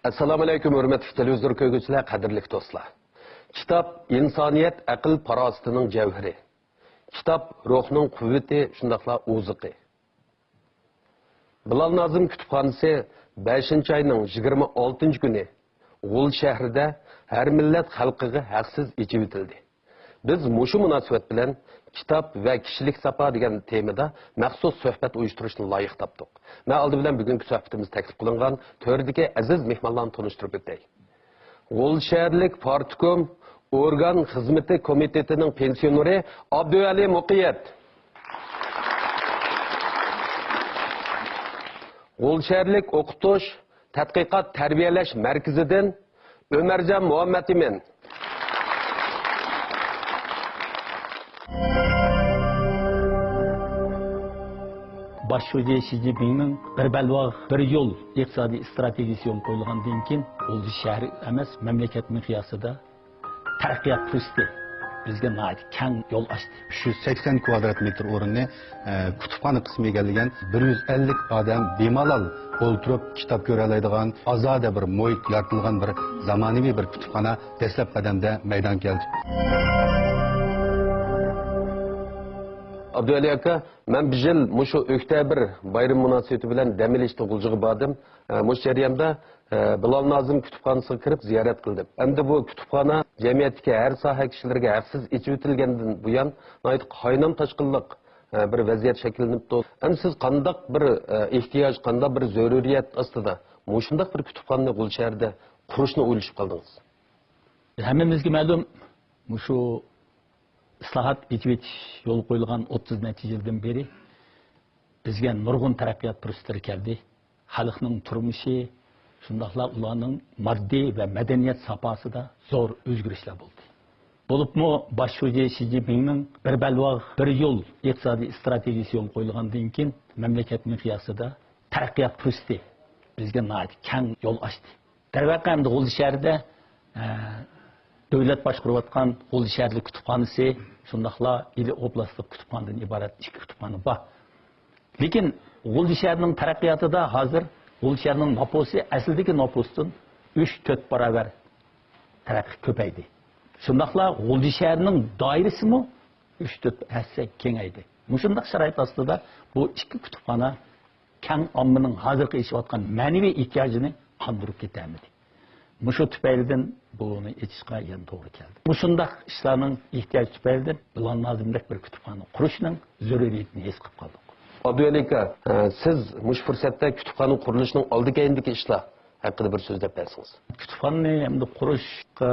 Assalomu alaykum, hurmatli televizor ko'rguvchilar, qadrli do'stlar. Kitob insoniyat aql farosatining javhari. Kitob ruhning quvvati, shundaqla o'ziqi. Bilal Nazim kutubxonasi 5-oyning 26-kuni G'ul shahrida har millat xalqiga haqsiz ichib o'tildi. Biz mushu munosabat bilan kitob va kishilik safa degan temada maxsus suhbat uyushtirishni loyiq topdik. Men oldi bilan bugungi suhbatimiz taklif qilingan to'rdagi aziz mehmonlarni tanishtirib o'tay. G'ul shaharlik Partikom organ xizmati komitetining pensioneri Abduali Muqiyat. G'ul shaharlik o'qitish, tadqiqot, tarbiyalash markazidan Ömercan Muhammed Imin. Başşo'ja Xi Jinpingning bir balvoq bir yo'l iqtisodiy strategiyasi yo'l qo'yilgandan keyin G'ul shahri emas, mamlakat miqyosida taraqqiyot kursi bizga keng yo'l ochdi. Şu 80 kvadrat metr o'rinni kutubxona qismi egallagan 150 odam bemalol o'ltirib kitob ko'ra oladigan ozoda bir muhit yaratilgan bir zamonaviy bir kutubxona dastlab qadamda maydonga keldi. Abdüali aka, men bir yil mushu oktyabr bayram munosabati bilan Damilishda G'uljiga bordim. Mush jarayonda Bilal Nazim kutubxonasiga kirib ziyorat qildim. Endi bu kutubxona jamiyatdagi har soha kishilarga haqsiz ichib o'tilgandan buyon qaynam tashqinliq bir vaziyat shakllanibdi. Endi siz qanday bir ehtiyoj, qanday bir zaruriyat ostida mushundaq bir kutubxonani G'ul shahrida qurishni o'ylashib qoldingiz? Hammamizga ma'lum, mushu islohot etish yo'l qo'yilgan 30 necha yildan beri bizga nurg'un taraqqiyot fursatlar keldi. Xalqning turmushi, shundaqla ularning moddiy va madaniyat safosida zo'r o'zgarishlar bo'ldi. Bo'libmi Başşo'ja Xi Jinpingning bir balvoq bir yo'l iqtisodiy strategiyasi yo'l qo'yilgandan keyin mamlakat miqyosida taraqqiyot fursati bizga keng yo'l ochdi. Darvaqa hamda G'ul shahrida davlat boshqarayotgan G'ul shaharlik kutubxonasi, shundaqla ili oblastlik kutubxonadan iborat 2 kutubxona bor. Lekin G'ul shaharining taraqqiyotida hozir G'ul shaharining naposi aslidagi naposdan 3-4 barobar taraqqiy ko'paydi. Shundaqla G'ul shaharining doirasimi 3-4 hassa kengaydi. Mushundaq sharoit ostida bu 2 kutubxona keng ommaning hozirgi ishlayotgan ma'naviy ehtiyojini qondirib ketamidi. Mushu tufaylidan bunu etishga yana to'g'ri keldi. Mushundaq ishlarning ehtiyoji tufaylidan Bilal Nazimdek bir kutubxona qurishning zaruriyatini his qilib qoldik. Abduali aka, siz mush fursatda kutubxona qurilishining oldingi ishlar haqida bir so'z deb bersangiz. Kutubxonani endi qurishga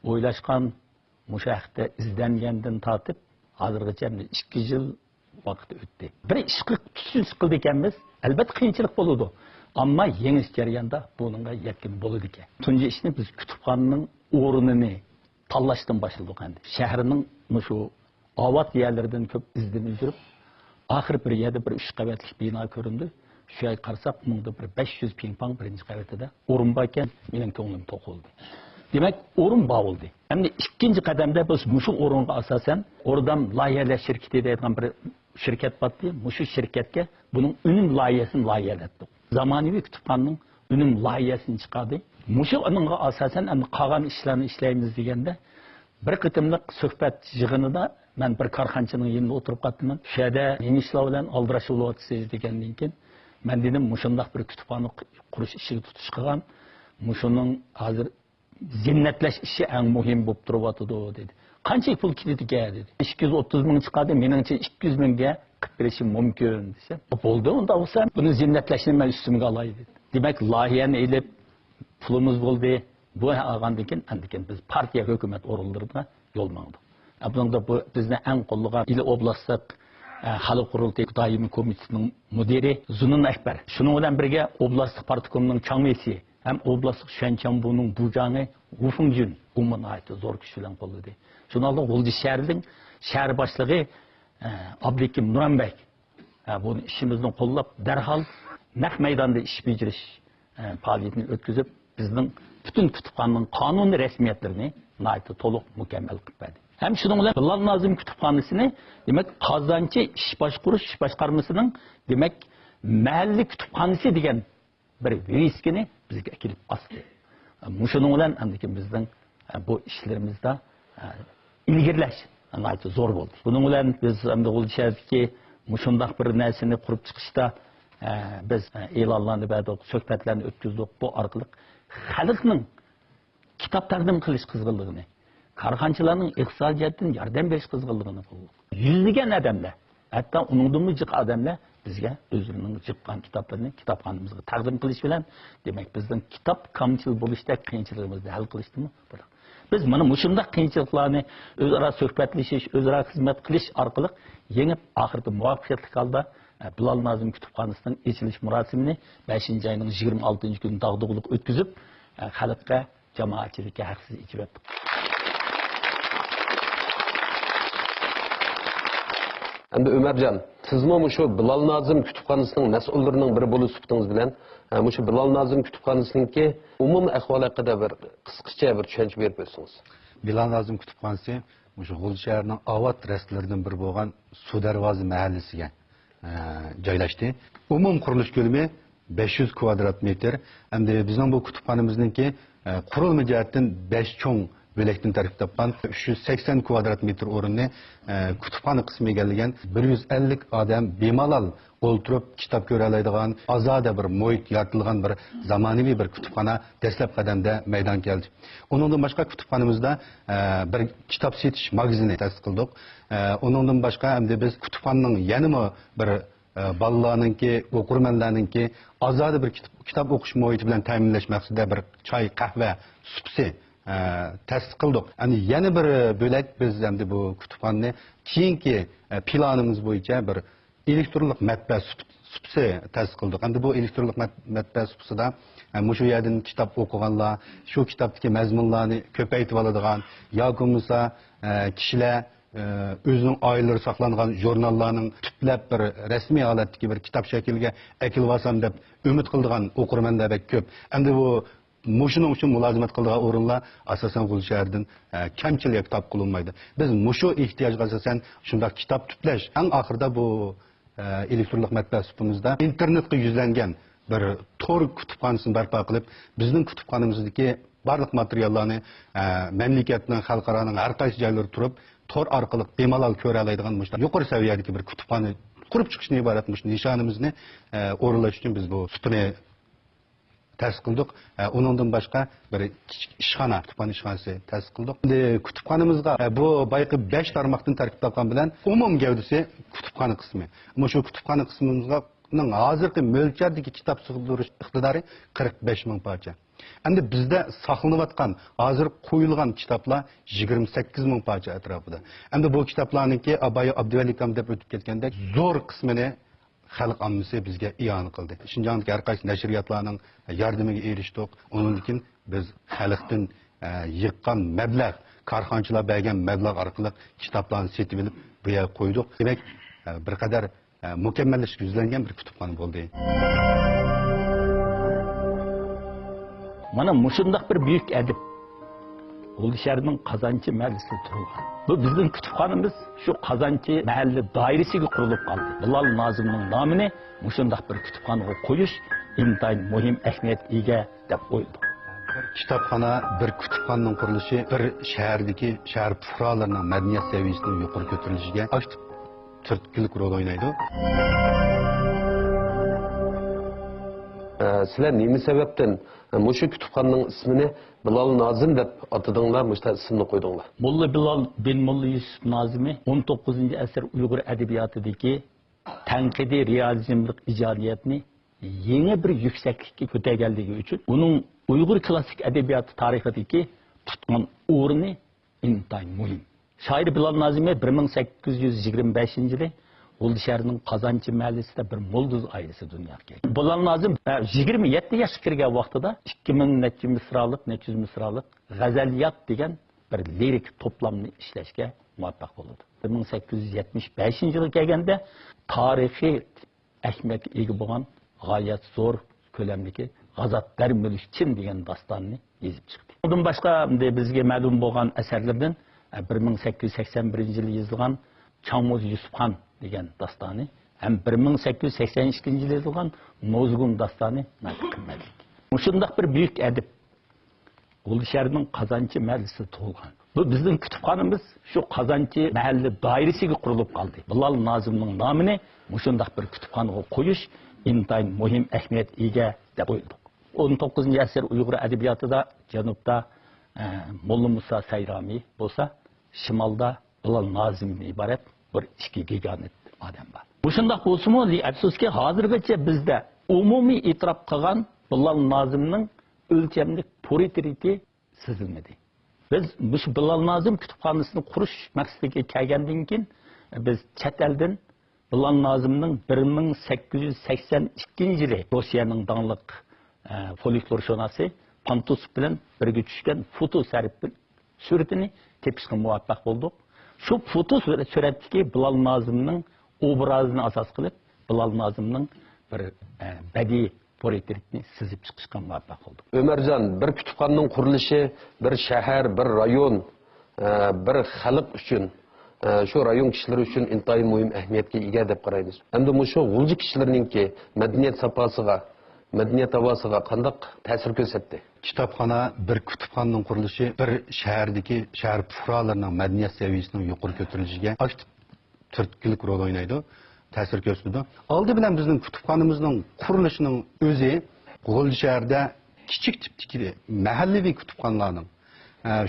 o'ylashgan mushu haqda izlangandan tortib hozirgacha 2 yil vaqt o'tdi. Bir ish qildik ekanmiz, albatta qiyinchilik bo'ladi. Amma yangi jarayonda bununla yetkin bo'ladi ekan. Tunji ishni biz kutubxonaning o'rnini tanlashdan boshladik endi. Shaharning mushuovat yerlaridan ko'p izlanib yurib, oxir bir yerda bir 3 qavatli bino ko'rindi. Shu ay qarsak, bunda bir 500 ping-pong birinchi qavatida o'rin bor ekan, mening ko'nglim to'qildi. Demak, o'rin bor bo'ldi. Endi ikkinchi qadamda biz mushu o'ringa asosan O'rdam loyihalar shirkati deydigan bir shirkat botdi. Mushu shirkatga buning unum loyihasini loyihalatdik. Zamonaviy kutubxonaning unum loyihasini chiqardi. Mushu uningga asosan qolgan ishlarni ishlaymiz deganda bir qitimliq suhbat yig'inida men bir korxonchining yanında o'tirib qoldim. Shu yerda nima ishlar bilan aldirashib o'tyapsiz degandan keyin men dedim, mushundaq bir kutubxona qurish ishiga tutish qilgan. Mushuning hozir zinnatlash ishi eng muhim bo'lib turibdi dedi. Qancha pul ketadiga dedi. 230 ming chiqadi, meningcha 200 mingga qilib berishim mumkin desa. Bo'ldi, unda bo'lsa buni zinnatlashni men ustimga olay dedi. Demak, loyihani elib pulimiz bo'ldi. Bu olgandan keyin biz partiya hukumat o'rinlarida yo'l oldik. Bunda bu bizni eng qo'llagan ili oblastlik xalq qurultayi doimiy komitetining mudiri Zunun Akbar. Shuning bilan birga oblastlik partikomning changmesi ham oblastlik Shanchangbuning bujangi Wu Fungjun ummanayt zo'r kuch bilan qo'lladi. Shuningdek G'ul shahrining shahar boshlig'i Abdukim Nuranbek bunu ishimizni qo'llab darhol naq maydonda ish bajarish faoliyatini o'tkazib, bizning butun kutubxonaning qonuniy rasmiyatlarini to'liq mukammal qilib berdi. Hem şunun bilan Bilal Nazim kütüphanesini demek Qozonchi ish boshqarish boshqarmasining demek mahalliy kütüphanesi degan bir riskini bizga kelib asdı. Muşunun bilan andikin bizning bu ishlarimizda ilgirlash anaytı zor bo'ldi. Bunun bilan biz endi o'ylashdiki, mushundaq bir narsani qurib chiqishda biz e'lonlarni berdik, suhbatlarni o'tkazdik. Bu orqali xalqning kitob taqdim qilish qizg'inligini, korxonchilarning iqtisodiyotdan yordam berish qizg'inligini qildik. Yuzlagan odamlar, hatto uningdan jiq odamlar bizga o'zlarining chiqqan kitoblarini kitobxonamizga taqdim qilish bilan, demak bizning kitob kamchil bo'lishda qiyinchiligimizni hal qilishdimi? Biz mana mushundaq qiyinchiliklarni o'zaro suhbatlashish, o'zaro xizmat qilish orqali yengib, oxirida muvaffaqiyatli holda Bilal Nazim kutubxonasining ochilish marosimini 5-oyning 26-kuni dag'dug'liq o'tkazib, xalqqa, jamoatchilikka haqsiz ichib o'tdik. Endi Ömercan, sizmi shu Bilal Nazim kutubxonasining mas'ullarining biri bo'lib sifatingiz bilan shu Bilal Nazim kutubxonasiningki umumiy ahvoli haqida bir qisqacha bir tushuncha berib o'tsangiz. Bilal Nazim kutubxonasi shu G'ul shahrining Avat rastlaridan biri bo'lgan Sudarvozi mahallasiga joylashdi. Umum qurilish ko'lami 500 kvadrat metr. Endi bizning bu kutubxonamizningki qurilma jihatdan 5 cho'ng bo'lakdan tarkib topgan 380 kvadrat metr o'rinni kutubxona qismi egallagan 150 odam bemalol o'ltirib kitob ko'ra oladigan ozoda bir muhit yaratilgan bir zamonaviy bir kutubxona dastlab qadamda maydon keldi. Uningdan boshqa kutubxonamizda bir kitob setish magazini ta'sis qildik. Uningdan boshqa endi biz kutubxonaning yanama bir bolalarninki, o'qirmanlarninki ozoda bir kitob o'qish muhiti bilan ta'minlash maqsadida bir choy, qahva, supsi ta'sis qildik. Endi yana bir bo'lak biz endi bu kutubxonani keyingi planimiz bo'yicha bir elektronlik matbaa supsi ta'sis qildik. Endi bu elektronlik matbaa supsida shu yerdan kitob o'qiganlar, shu kitobdagi mazmunlarni ko'paytirib oladigan yoki bo'lmasa kishilar o'zining oilalari saqlangan jurnallarning tuplab bir rasmiy holatdagi bir kitob shakliga akilib olsam deb umid qiladigan o'qirmanlar ko'p. Endi bu Muşunun için mülazimet kıldığı orunlar asasen G'ul şehirden kamchilik kitap kılınmaydı. Biz muşu ihtiyacı asasen şunda kitap tüpleş. En ahırda bu elektronlik matbaa supumuzda internetke yüzlengen bir tor kutupxonasini barpo qilib, bizning kutubxonamizdagi barliq materiallarni mamlakatning, xalqaroning har qaysi joylari turib, tor orqali bemalol ko'ra oladigan yuqori saviyadagi bir kutubxona qurib chiqishni iborat nishonimizni o'rinlash uchun biz bu supni ta'sis qildik. Uningdan boshqa bir ishxona, kutubxona ishxonasi ta'sis qildik. Endi kutubxonamizga bu bayqi 5 tarmoqdan tarkib topgan bilan umum gavdasi kutubxona qismi. Ammo shu kutubxona qismimizga hozirgi mo'ljardagi kitob sig'dirish iqtidori 45 ming parcha. Endi bizda saqlanayotgan, hozir qo'yilgan kitoblar 28 ming parcha atrofida. Endi bu kitoblarningki Abay Abduvalikam deb o'tib ketgandek zo'r qismini xalq ommasi bizga iyon qildi. Shinjongdagi har qaysi nashriyotlarning yordamiga erishdik. Undan keyin biz xalqdan yiqqan mablag', korxonchilar bergan mablag' orqali kitoblarni setib olib bu yerga qo'ydik. Demak, bir qadar mukammallashib yuzlangan bir kutubxona bo'ldi. Mana mushundaq bir buyuk adib G'ul shahrining Qozonchi mahallasida turgan. Bu bizning kutubxonamiz shu Qozonchi mahalli doirasiga qurilib qoldi. Bilal Nazimning nomini mushundaq bir kutubxonaga qo'yish intayin muhim ahamiyat ega deb o'yladik. Kitobxona bir kutubxonaning qurilishi bir shahardagi shahar fuqarolarining madaniyat saviyasining yuqori ko'tarilishiga aktiv turtkilik rol o'ynaydi. Sizlar nima sababdan mushu kutubxonaning ismini Bilal Nazim deb atadinglar, mushta ismini qo'ydinglar? Mulla Bilal bin Mulla Yusuf Nazimi 19-asr Uyg'ur adabiyotidagi tanqidiy realizmlik ijodiyatni yangi bir yuksaklikka ko'targanligi uchun uning Uyg'ur klassik adabiyoti tarixidagi tutgan o'rni intayin muhim. Shoir Bilal Nazimi 1825-yili G'ul shahrining Qozonchi mahallasida bir mulduz oilasi dunyoga keldi. Bilal Nazim 27 yoshga kirgan vaqtida 2000 necha misralik, 400 misralik G'azaliyat degan bir lirik to'plamni ishlashga muvaffaq bo'ldi. 1875-yilga kelganda tarixiy ahamiyatga ega bo'lgan g'oyat zo'r ko'lamdagi G'azotlar Mulkchin degan dostonni yozib chiqdi. Bundan boshqa bizga ma'lum bo'lgan asarlardan 1881-yilda yozilgan Chamuz Yusufxon degan dostoni Hem 1882 yılı yazılgan Nozgun Dastanı qimmatli. Mushundaq bir büyük edip Ulşehir'nin Kazançı Meclisi to'lgan. Bu bizning kutubxonamiz shu Kazançı mahalli doirasiga qurilib qoldi. Bilal Nazimning nomini mushundaq bir kutubxonaga qo'yish intayin muhim ahamiyat ega deb o'yladik. 19-asr Uyg'ur adabiyotida janubda Molla Musa Sayrami bo'lsa, shimolda Bilal Nazimdan iborat bir ikki gigant odam bor. Mushundaq bo'lsa-mu, afsuski hozirgacha bizda umumiy e'tirof qilgan Bilal Nazimning o'lchamlik portreti sezilmedi. Biz bu Bilal Nazim kutubxonasini qurish maqsadiga kelgandan keyin biz chet eldan Bilal Nazimning 1882 yili Rossiyaning dаңlıq folklorshunasi Pantusov bilan birga tushgan foto suratini tepishga muvaffaq bo'ldik. Shu foto suratdagi Bilal Nazimning obrazini asos qilib, Bilal Nazimning bir badiiy portretini sizib chiqishga muvaffaq bo'ldik. Ömercan, bir kutubxonaning qurilishi bir shahar, bir rayon, bir xalq uchun, shu rayon kishilari uchun intayin muhim ahamiyatga ega deb qaraymiz. Endi shu g'ulji kishilarningki madaniyat safosiga, madaniyat havosiga qanday ta'sir ko'rsatdi? Kitobxona bir kutubxonaning qurilishi bir shahardagi shahar fuqarolarining madaniyat saviyasining yuqori ko'tarilishiga aktiv turtkilik rol o'ynaydi. Ta'sir ko'rsatdi. Oldi bilan bizning kutubxonamizning qurilishining o'zi G'o'l shahrida kichik tipdagi mahallaviy kutubxonalarning,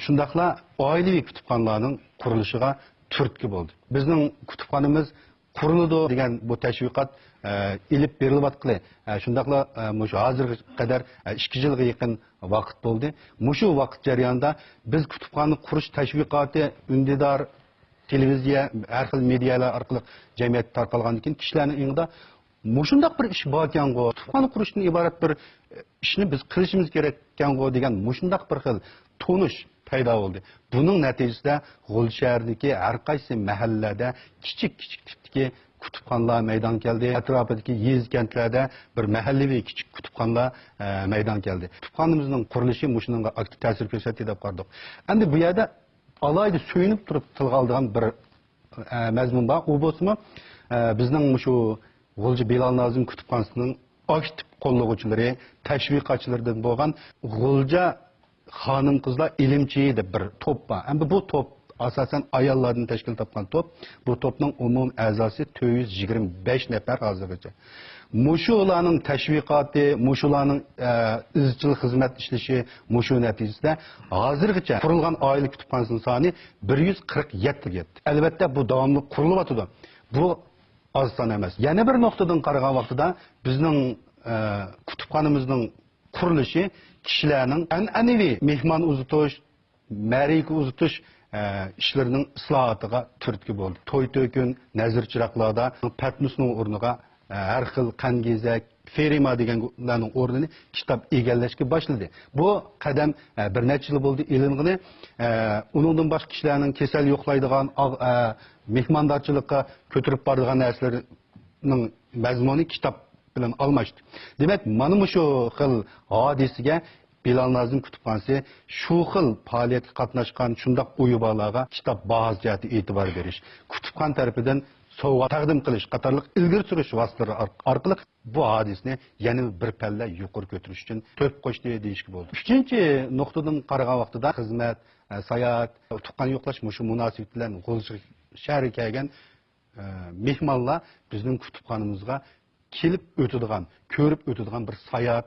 shundaqla oilaviy kutubxonalarning qurilishiga turtki bo'ldi. Bizning kutubxonamiz quriladi degan bu tashviqot ilib berilyapti. Shundaqla hozirga qadar 2 yilga yaqin vaqt bo'ldi. Shu vaqt jarayonida biz kutubxona qurish tashviqoti undidor televiziya, har xil medialar orqali jamiyat tarqalgandan keyin kishilarning o'ngida mushundaq bir ish bor ekan-ku, kutubxona qurishdan iborat bir ishni biz qilishimiz kerak ekan-ku degan mushundaq bir xil tonish paydo bo'ldi. Buning natijasida G'o'l shahridagi har qaysi mahallada kichik tipdagi kutubxonalar maydon keldi. Atrofidagi yez kentlarda bir mahallaviy kichik kutubxonalar maydon keldi. Kutubxonamizning qurilishi mushunga aktiv ta'sir ko'rsatdi deb qardik. Endi bu yerda alayda so'yinib turib tilga oladigan bir mazmun bor. U bo'lsa, bizning shu G'o'lji Bilal Nazim kutubxonasining aktiv qo'llovchilari, tashviqotchilaridan bo'lgan G'o'lja xonim qizlar ilimchi deb bir to'p bor. Endi bu to'p asosan ayollardan tashkil topgan to'p. Bu to'pning umum a'zosi 425 nafar hozirgacha. Mushularning tashviqoti, mushularning izchil xizmat ishlashi, mushu natijasida hozirgacha qurilgan oila kutubxonasining soni 147 ga yetdi. Albatta bu davomli qurilyapti. Bu oz son emas. Yana bir nuqtadan qaragan vaqtida bizning kutubxonamizning qurilishi kishilarning an'anaviy mehmon uzatish, ma'rika uzatish ishlarining islohotiga turtki bo'ldi. To'y-to'kun, nazirchiroqlarda patnusning o'rniga har xil qangezak, ferima deganlarning o'rnini kitob egallashga boshladi. Bu qadam bir necha yil bo'ldi ilinigini. Uningdan boshqa kishilarning kasal yo'qlaydigan mehmondorchilikqa ko'tarib boradigan narsalarning mazmuni kitob bilan almashdi. Demak, mana shu xil hodisaga Bilal Nazim kutubxonasi shu xil faoliyatga qatnashgan shundoq uyubalarga kitob bahosiyati e'tibor berish, kutubxon tarafidan sovg'a taqdim qilish qatorliq ilgari surish vositalari orqali bu hodisani yana bir palla yuqori ko'tarish uchun to'p qo'shdi deyishga bo'ldi. Uchinchi nuqtadan qaragan vaqtida xizmat, sayohat, tuqqan yo'qlash shu munosabat bilan G'o'l shahriga kelgan mehmonlar bizning kutubxonamizga kelib o'tadigan, ko'rib o'tadigan bir sayohat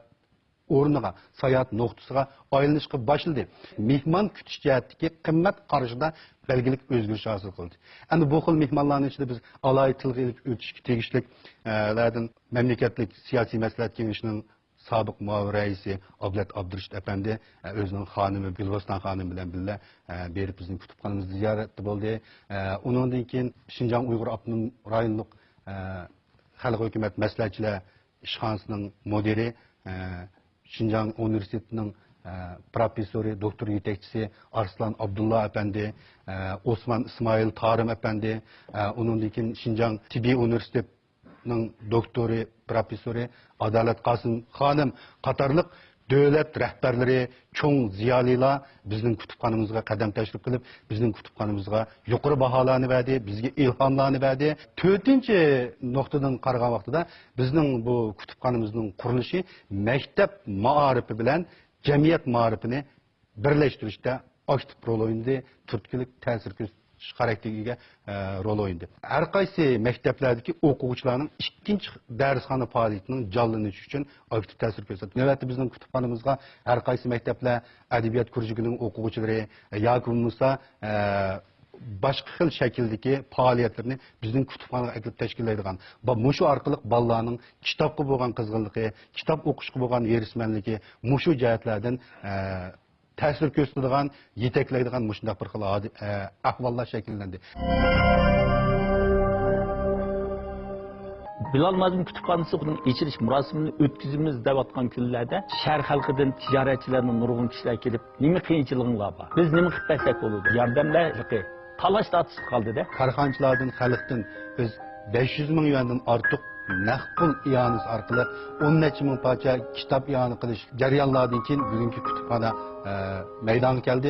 o'rniga, sayohat nuqtasiga aylanishga boshladi. Mehmon kutish jihatdagi qimmat qarashida belgilik o'zgarish hosil qildi. Endi bu xil mehmonlarning ichida biz alohida tilga ilib o'tishga tegishliklardan mamlakatlik siyosiy maslahat kengashining sobiq muavin raisi Ablat Abdurashid apandi o'zining xonimi Gulboston xonim bilan birga berib bizning kutubxonamizni ziyoratda bo'ldi. Undan keyin Shinjong Uyg'ur avtonom rayonlik xalq hukumat maslahatchilar ishxonasining mudiri Shinjong universitetining professori, doktor yetakchisi Arslan Abdullah apandi, Osman İsmail Tarim apandi, undan keyin Shinjong Tibbiy universitetining doktori, professori Adalat Qosim xonim qatorliq davlat rahbarlari, cho'ng ziyolilar bizning kutubxonamizga qadam tashrif qilib, bizning kutubxonamizga yuqori baholarni berdi, bizga ilhomlarni berdi. 4-chi nuqtadan qaragan vaqtida bizning bu kutubxonamizning qurilishi maktab maarifi bilan jamiyat ma'rifini birlashtirishda aktiv rol o'ynadi, turtkilik ta'sir ko'rsatish xarakteriga rol o'ynadi. Har qaysi maktablardagi o'quvchilarning ikkinchi darsxona faoliyatining jonlanishi uchun aktiv ta'sir ko'rsatdi. Navbatda bizning kutubxonamizga har qaysi maktablar adabiyot kursining o'quvchilari yoki bo'lmasa boshqa xil shakldagi faoliyatlarni bizning kutubxonaga aktiv tashkillaydigan va mushu orqali bolalarning kitobga bo'lgan qizg'inligi, kitob o'qishga bo'lgan erismanligi mushu jihatlardan ta'sir ko'rsatadigan, yetaklaydigan mushundaq bir xil ahvollar shakllandi. Bilal Nazım Kütüphanesi'nin içiliş murasimini ötküzümüz devatkan küllerde şehir halkıdan ticaretçilerinin nurgun kişiler gelip nimi kıyınçılığınlar var. Biz nimi kıpesek olurdu. Yardımlar talaş da atışıp kaldı da. Karxançılardan, xalqdan biz 500 ming yuandan ortiq naqd pul iyoniz orqali 10 necha ming parcha kitob iyoni qilish jarayonlaridan keyin bugungi kutubxona maydonga keldi.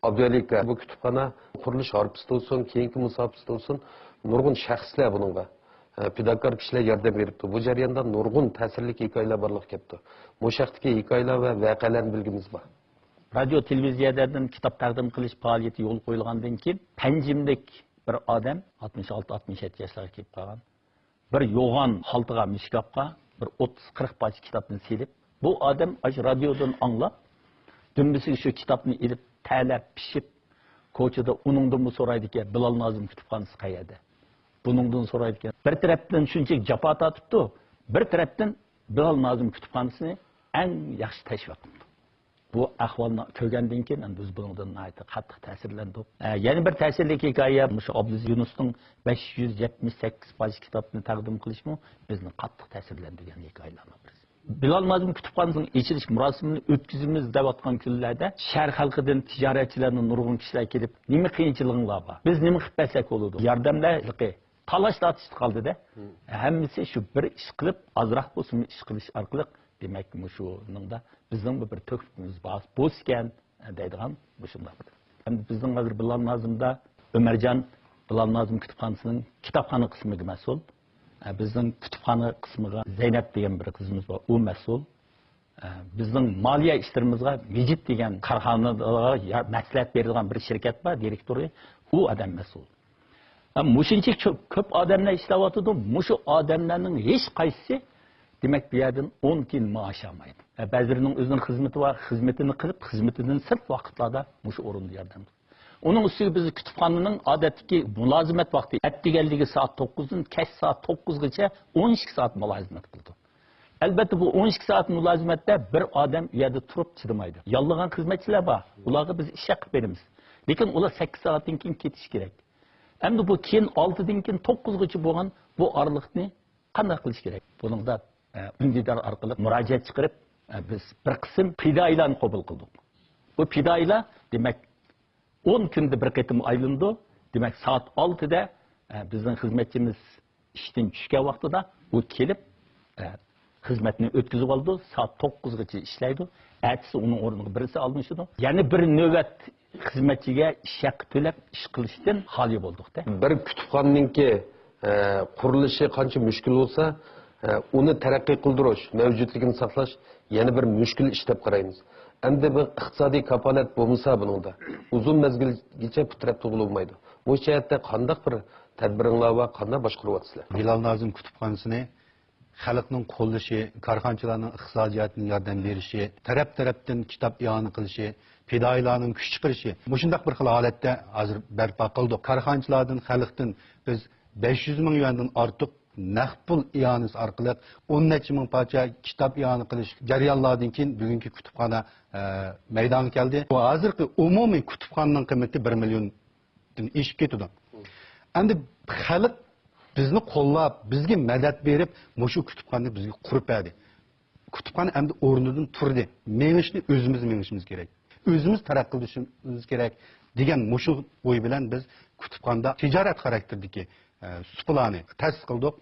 Abdülhalik bu kütüphane kuruluş harpısı olsun, keyinki musafısı olsun, nurgun şahslar bununla. Pedagog kişiler yardım veripti. Bu jarayonda nurgun ta'sirli hikoyalar barliq kepti. Bu şaxtaki hikoyalar ve vaqealarni bilgimiz var. Radyo televiziyalardan kitap taqdim qilish faoliyati yo'l qo'yilgandan keyin Panjimdek bir odam 66-67 yoshlarga kelib qolgan. Bir yo'g'on xaltaga mishkabga bir 30-40 parcha kitobni selib, bu odam radiodan anglab, dümbisiga shu kitobni ilib, talab, pishib, ko'chada uningdan so'raydi ekan, Bilal Nazım kutubxonasi qayerda? Buningdan so'raydi ekan. Bir tarafdan shunchalik jafo tortibdi, bir tarafdan Bilal Nazım kutubxonasini eng yaxshi tashviq qildi. Bu ahvolni ko'rgandan keyin biz bundan qattiq ta'sirlandik. Yana bir ta'sirli hikoya shu Abdulaziz Yunusning 578 parcha kitobni taqdim qilishmi bizni qattiq ta'sirlantirgan hikoyalardan birisi. Bilal Nazım Kütüphanesi'nin içiliş murasimini ötküzümüz devatkan küllerde şehir halkıdan ticaretçilerinin nurgun kişiler gelip nimi kıyınçılığınlar var. Biz nimi kıpesek olurdu. Yardımlar talaşla atıştı kaldı da. Hemmisi şu bir iş kılıp azraq olsun iş kılış arkalık demek ki şunun da bizden bir tökümüz var. Bozken deydiğen bu şunlar. Hem bizden hazır Bilal Nazım'da Ömercan Bilal Nazım Kütüphanesi'nin kitapxana kısmı mesul. Bizden kütüphane kısmıga Zeynep degan bir kızımız var, o mesul. Bizden maliye işlerimizga Mecit degan karxanaga maslahat beradigan bir şirket var, direktori, o adam mesul. Muşunchik ko'p odamlar ishlayotdi, mushu odamlarning hech qaysi demak bu yerdan 10 kun maosh olmaydi. Ba'zilarining o'zining xizmati va xizmatini qilib, xizmatidan sirt vaqtlarda mushu o'rinda yordam. Onun üstüne biz kütüphanenin adetteki mülazimet vakti ettigelliği saat 9'dan keş saat 9'gacha 12 saat mülazimet kıldı. Elbette bu 12 saat mülazimette bir adam yerde turup çıdamaydı. Yallıgan hizmetçiler var. Ularga biz iş yapıp verimiz. Lekin ular 8 saatten keyin ketiş gerek. Hem de bu keyin 6'dan keyin 9'gacha bo'lgan bu aralıkni qanday qilish kerak? Bunun da undidar orqali murojaat chiqarib biz bir qism fidoilarni qabul qildik. Bu fidoilar demak 10 günde bir kıtım aylındı. Demek saat 6'da bizden hizmetçimiz işten düşken vaxtıda o kelip hizmetini ötküzüp aldı. Saat 9'gacha işleydi. Ertesi onun ornunu birisi almıştı. Yani bir nöbet hizmetçiye iş hakkı төлep iş kılıştan hali bulduk da. Bir kütüphaneninki qurilishi qancha mushkul bo'lsa, uni taraqqiy qildirish, mavjudligini saqlash yana bir mushkul ish deb qaraymiz. Endi bir iqtisodiy kafolat bo'lmasa buningda uzun mezgilgacha putrab bo'lmaydi. Bu jihatda qanday bir tadbiringlar va qanday boshqaryapsizlar? Bilal Nazım Kütüphanesi'ni xalqning qo'llashi, korxonchilarning iqtisodiyotini yordam berishi, tarafdan kitob iyoni qilishi, fidoilarning kuch chiqarishi, mushundaq bir xil holatda hozir barpo qildik. Korxonchilardan, xalqdan biz 500 ming yuandan ortiq naqd pul iyonisi orqali 10 necha ming parcha kitob iyoni qilish jarayonlaridan keyin bugungi kutubxona maydonga keldi. Bu hozirgi umumiy kutubxonaning qiymati 1 milliondan oshib ketdi. Endi xalq bizni qo'llab, bizga madad berib, mushu kutubxonani bizga qurib berdi. Kutubxona endi o'rnidan turdi. Mengishni o'zimiz mengishimiz kerak. O'zimiz taraqqi qilishimiz kerak degan mushu o'y bilan biz kutubxonada tijorat xarakterdagi suplarni ta'sis qildik.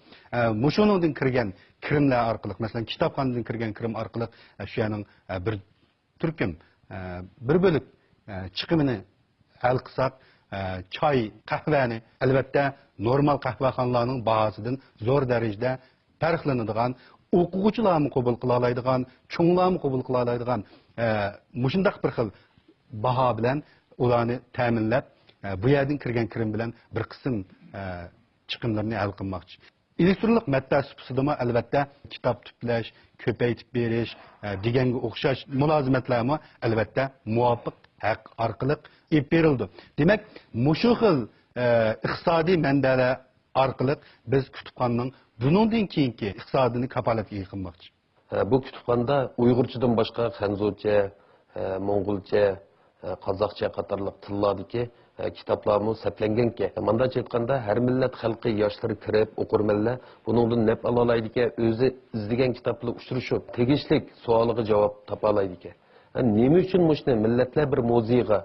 Mushuningdan kirgan kirimlar orqali, masalan, kitobxonadan kirgan kirim orqali shu yerning bir turkum bir bo'lib chiqimini hal qilsak, choy, qahvani albatta normal qahvaxonalarning bahosidan zo'r darajada farqlanadigan, o'quvchilarni qabul qila oladigan, cho'nglarni qabul qila oladigan mushundaq bir xil baho bilan ularni ta'minlab, bu yerdan kirgan kirim bilan bir qism chiqimlarni hal qilmoqchi. Elektronlik matbaa sifatida albatta kitob to'plash, ko'paytib berish deganga o'xshash mulozimatlarmi albatta muvofiq haq orqali olib berildi. Demak, mushu xil iqtisodiy manbalar orqali biz kutubxonaning bundan keyingi iqtisodini kapolatga qilmoqchi. Bu kutubxonada Uyg'urchadan boshqa Xanzucha, Mo'ng'ulcha, Qozoqcha qatorliq tillardagi kitoblarimiz saqlanganki, mandacha aytganda har millat xalqi yoshlari kirib, o'qirmanlar buningdan naf ola oladigan, o'zi izlagan kitoblar uchrashib, tegishlik savoliga javob topa oladigan. Nima uchun mushni millatlar bir muzeyga,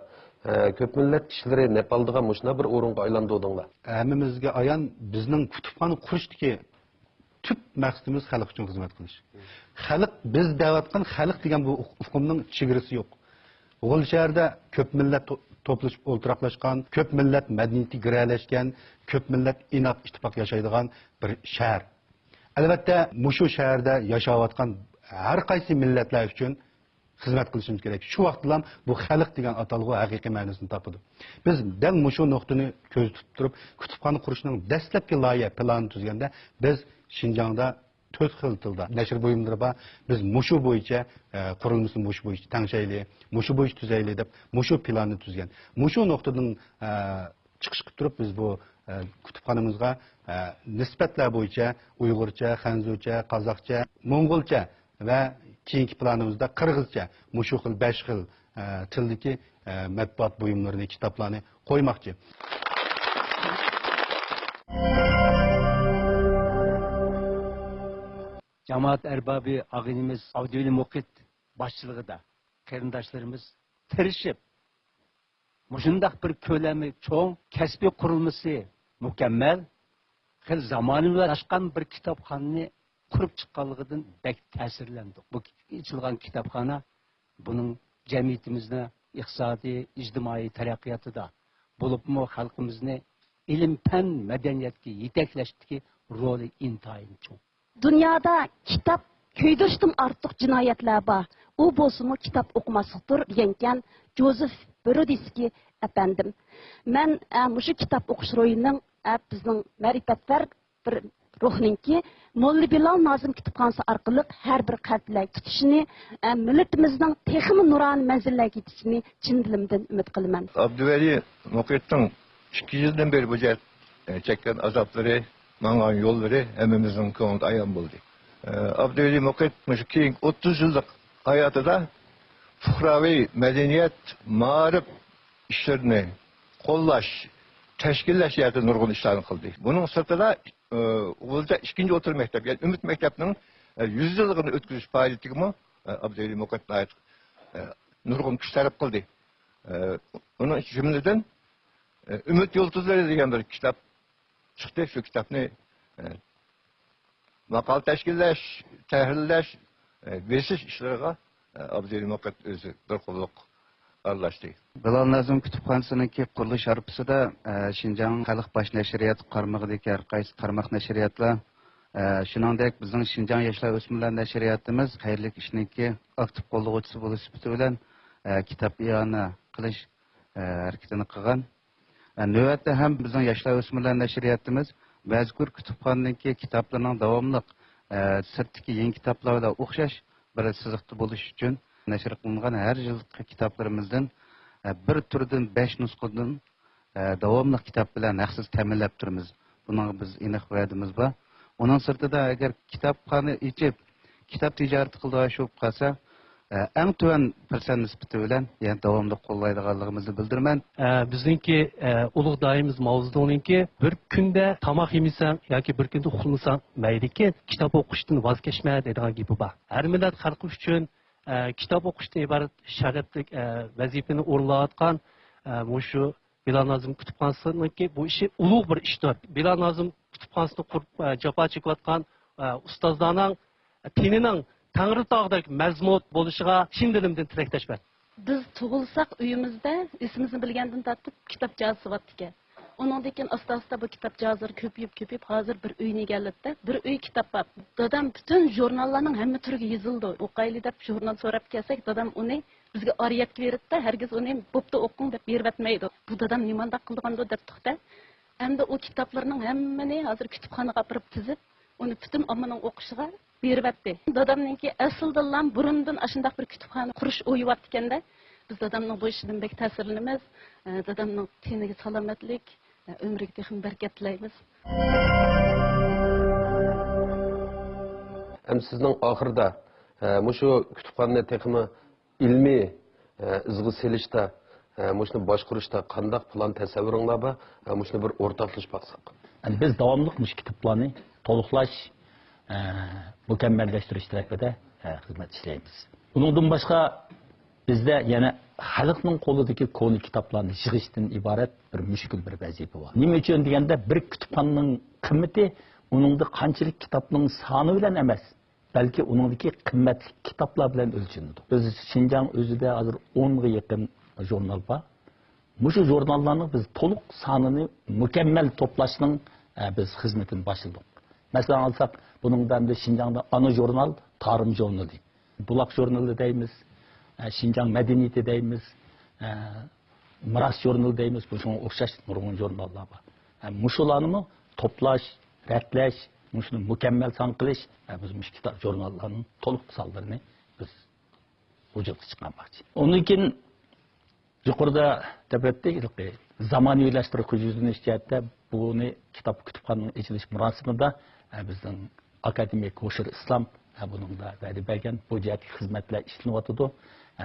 ko'p millat kishilari naf oldigan mushna bir o'ringa aylantirdinglar? Hammamizga ayon bizning kutubxona qurishdagi tüp maqsadimiz xalq uchun xizmat qilish. Xalq biz da'vatgan xalq degan bu hukmning chegarasi yo'q. G'ulsharda ko'p millat to'plashib o'ltiraqlashgan, ko'p millat madaniyati giralashgan, ko'p millat inoq ittifoq yashaydigan bir shahar. Albatta, mushu shaharda yashayotgan har qaysi millatlar uchun xizmat qilishimiz kerak. Shu vaqtda bu xalq degan atalg'u haqiqiy ma'nosini topadi. Biz dal mushu nuqtani ko'z tutib turib, kutubxona qurishning dastlabki loyiha planini tuzganda biz Şinjan'da 4 xil tilda nashr buyumlari bor. Biz mushu bo'yicha qurilmasini mushu bo'yicha tangshayli, mushu bo'yicha tuzayli deb mushu planni tuzgan. Mushu nuqtadan chiqish qilib turib biz bu kutubxonamizga nisbatlar bo'yicha Uyg'urcha, Xanzucha, Qozoqcha, Mo'ng'ulcha va keyingi planimizda Qirg'izcha mushu xil 5 xil tildagi matbuot buyumlarini, kitoblarni qo'ymoqchi. Cemaat erbabı ağinimiz Avdiyeli Muqit başçılığında qarindaşlarımız tirishib mushundaq bir ko'lami cho'ng kasbiy qurilmasi mukammal xil zamonaviylashgan bir kitobxonani qurib chiqqanligidan bek ta'sirlandik. Bu ichilgan kitobxona buning jamiyatimizni iqtisodiy, ijtimoiy taraqqiyotida bo'libmi xalqimizni ilm fan madaniyatga yetaklashdagi roli intayin cho'ng. Dünyada kitap köydürüştüm artık cinayetler var. O bolsumu kitap okumasıdır diyenken Joseph Brodinski efendim. Ben şu kitap okuş royunun bizning ma'rifatlar bir ruhninki Molli Bilal Nazım kitapxonasi orqali har bir qalblar tutishini, millatimizning texmi nurani manzillarga yetishini chin dilimdan umid qilaman. Abduvali Muqitning 2 yildan beri bu çeken azapları, mangan yolları hemimizin konuda ayan buldu. Abduvali Muqit keyin 30 yıllık hayatında fukravi medeniyet, mağrib işlerini qo'llash, tashkillash yerda nurg'un ishlarni qildi. Buning sirtida o'zida ikkinchi o'rta maktab, ya'ni Umid maktabining 100 yilligini o'tkazish faoliyatigimi Abduvali Muqit nurg'un kuch sarf qildi. Uning jumladan Umid yulduzlari degan bir kitob chiqdi. Shu kitobni maqol tashkillash, tahrirlash, besish ishlariga Abduvali Muqit o'zi bir qo'lliq aralashdi. Bilal Nazım Kütüphanesi'ninki qurilish arpısida Şinjan Xalq Baş Nəşriyyat qarmağıdakı hər qaysı qarmaq nəşriyyatlar, shuningdek bizning Şinjan Yoshlar O'smirlar nəşriyyatimiz xayrlik ishninki aktiv qo'llovchisi bo'lish sifati bilan kitob i'ona qilish harakatini qilgan. Navbatda ham bizning Yoshlar O'smirlar nəşriyyatimiz mazkur kutubxonadagi kitoblarning davomli sirtdagi yangi kitoblarga o'xshash bir siziqda bo'lish uchun nashr qilingan har yilgi kitoblarimizdan bir turdan 5 nusxadan davomli kitob bilan haqsiz ta'minlab turamiz. Buning biz aniq va'damiz bor. Uning sirtida agar kitobxona ichib kitob tijorati qildigan shu qolsa, eng tuvan persent nisbati bilan yani davomli qo'llaydiganligimizni bildiraman. Bizningki ulug' doimiz mavzudinki bir kunda tomoq yemasang yoki bir kunda uxlamasang mayliki kitob o'qishdan voz kechma degan gapi bor. Har millat xalqi uchun kitob o'qishdan iborat sharafli vazifani o'rlayotgan shu Bilal Nazım Kütüphanesi'ninki bu işi ulug' bir ishdir. Bilal Nazım Kütüphanesi'ni qurib jafo chekayotgan ustozlarning tinining Tangri tog'dagi mazmut bo'lishiga chin dilimdan tilakdoshman. Biz tug'ilsak uyimizda isimizni bilgandan tortib kitob yozib ekan. Ondan keyin asta-asta bu kitob yozir ko'payib hozir bir uyni egalladi. Bir uy kitob bor. Dadam butun jurnallarning hamma turiga yozildi. O'qayli deb jurnal so'rab kelsak, dadam uni bizga oriyat berdi, hargiz uni bo'pti o'qing deb berib etmaydi. Bu dadam nimanda qilganda deb to'xta. Endi o kitoblarning hammani hozir kutubxonaga olib tizib, uni butun ommaning o'qishiga berib etdi. Dadamninki asldan burundan ashundaq bir kutubxona qurish o'ylayapti ekanda, biz dadamning bu ishidan bek ta'sirlanamiz. Dadamning teniga salomatlik, umriga texim barkat tilaymiz. Hem sizning oxirida mushu kutubxonani texmi ilmiy izg'i selishda, mushuni boshqarishda qanday plan tasavvuringlar bor? Mushuni bir o'rtoqlashib baqsaq. Yani biz davamlı mush kitoblarni to'liqlash, mukammallashtirish tarafida xizmat ishlaymiz. Bundan boshqa bizda yana xalqning qo'lidagi koni kitoblarni yig'ishdan iborat bir mushkul bir vazifa bor. Nima uchun deganda bir kutubxonaning qimmati uningda qanchalik kitobning soni bilan emas, balki uningdagi qimmatli kitoblar bilan o'lchanadi. Biz Şinjan o'zida hozir 10 ga yaqin jurnal bor. Mushu jurnallarni biz to'liq sonini mukammal to'plashning biz xizmatini boshladik. Masalan alsak, buningdan da Şinjanda ana jurnal Tarım jurnali, Bulaq jurnali deymiz, Şinjan madaniyati deymiz, Miras jurnali deymiz. Bu shunga o'xshash nurg'un jurnallar bor. Mushularni to'plash, ratlash, mushuni mukammal son qilish, biz mush kitob jurnallarning to'liq sonlarini biz vujudga chiqarmoqchi. Undan keyin yuqorida tabatdik, zamoniylashtirish hujjatini jihatda buni kitob kutubxonaning ochilish marosimida bizning akademik Qo'shir Islom buningda va'da bergan bu jihatga xizmatlar ishlanayotdi.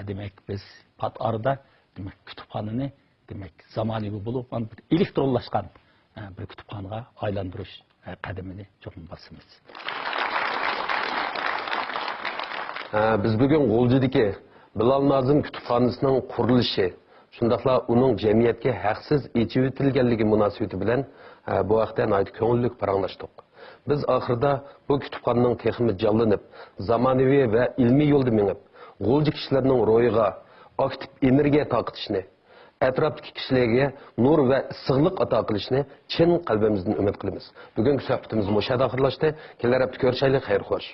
Demak biz pat orada demak kutubxonani demak zamonaviy bo'lib, elektronlashgan bir kutubxonaga aylantirish qadamini cho'qim bosamiz. Biz bugun G'o'ljidagi Bilal Nazım Kütüphanesining qurilishi, shundaqla uning jamiyatga haqsiz echib etilganligi munosabati bilan bu vaqtda ko'ngillik paranglashdik. Biz oxirida bu kutubxonaning texmi jonlanib, zamonaviy va ilmiy yo'lda mengib, G'o'lji kishilarning ro'yiga aktiv energiya taqitishni, atrofdagi kishilarga nur va issiqlik ato qilishni chin qalbimizdan umid qilamiz. Bugungi suhbatimiz mushada oxirlashdi. Kelar hafta ko'rishaylik, xayr xo'sh.